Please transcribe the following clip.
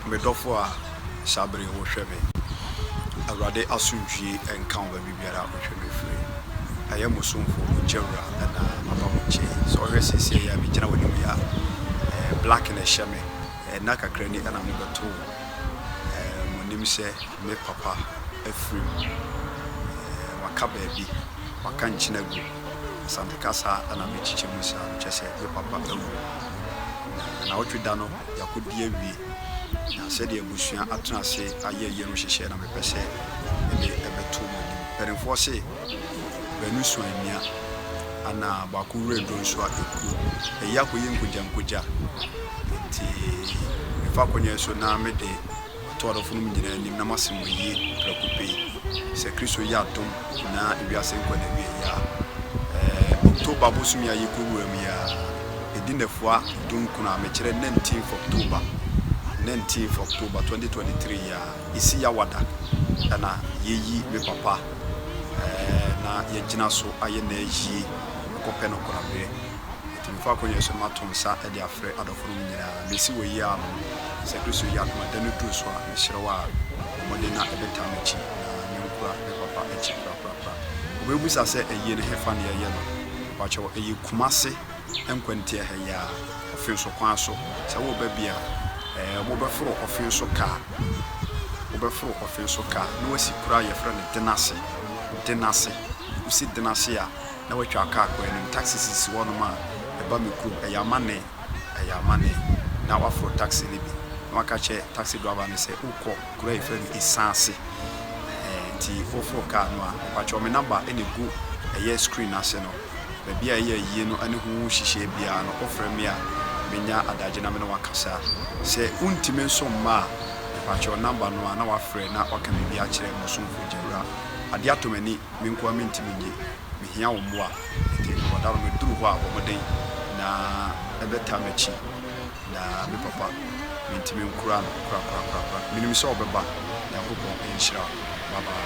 medofo a sabere wo hwɛ me awurade asundwie enka wo bibiara wo hwɛ me free ayɛ musumfo jewra na papa mo che so hwɛ sisi ya me gyina wani ya black na hyɛ me na kakra ni na me beto mo nim sɛ me papa afiri waka baabi waka nkyina gu sante kasa na me chiche musa kyɛ sɛ me papa awu na wotwida no yakodi awie na sɛ de abusua atena se ayɛ yɛ no hyehyɛ na mepɛ sɛ ebeto mo nim perenfo se banu suania ana ba ku redo so a eku eya ko yin nkogya nti mefa konye so na me de tɔɔrɔfo no nyina nim na masem yi prakupe sɛ kristo ya dom na ewiase nkɔ na wie ya October bosumi ayi ko wuram ya edinafua dunkuna me kyerɛ 19th October 2023 ya isi ya wada na yeyi me papa na yegyina so aye na yi kopɛ no korabe etimifa konye so matom sa e de afre adofo no nyina mesi wo yi a sɛ kristo ya ma da no du so a mehyerewa mode na ebeta mechi na nyenkura me papa echi pra obebusa sɛ eyi ne hefa ne yɛ no bacho eyi kumase enkwantie ha ya ofin so kwan so sɛ wo ba bia wo ba foro ofin so ka na wasi kura yɛ fra ne denase usi denase a na watwa aka akwa ne taxi sisi wono ma eba me kru eyamane na wafro taxi ne bi na waka che taxi driver ne sɛ ukɔ kura yɛ fra ne isanse nti ofro ka no a bacho me number ene gu ɛyɛ screen ase no baby a yɛ yie no ane hu hyehyɛ bia no ofra me a menya adagye na me no wakasa sɛ untime nso ma bacho number no na wafrɛ na waka me bia kyerɛ musumfo jewra ade atomani me nko amintimi nyi me hia wo mmoa nti wadaro me duru hɔ a wɔmden na ebeta mechi na me papa mintimi nkura no kura minim sɛ obeba na nkopɔ enhyira bye bye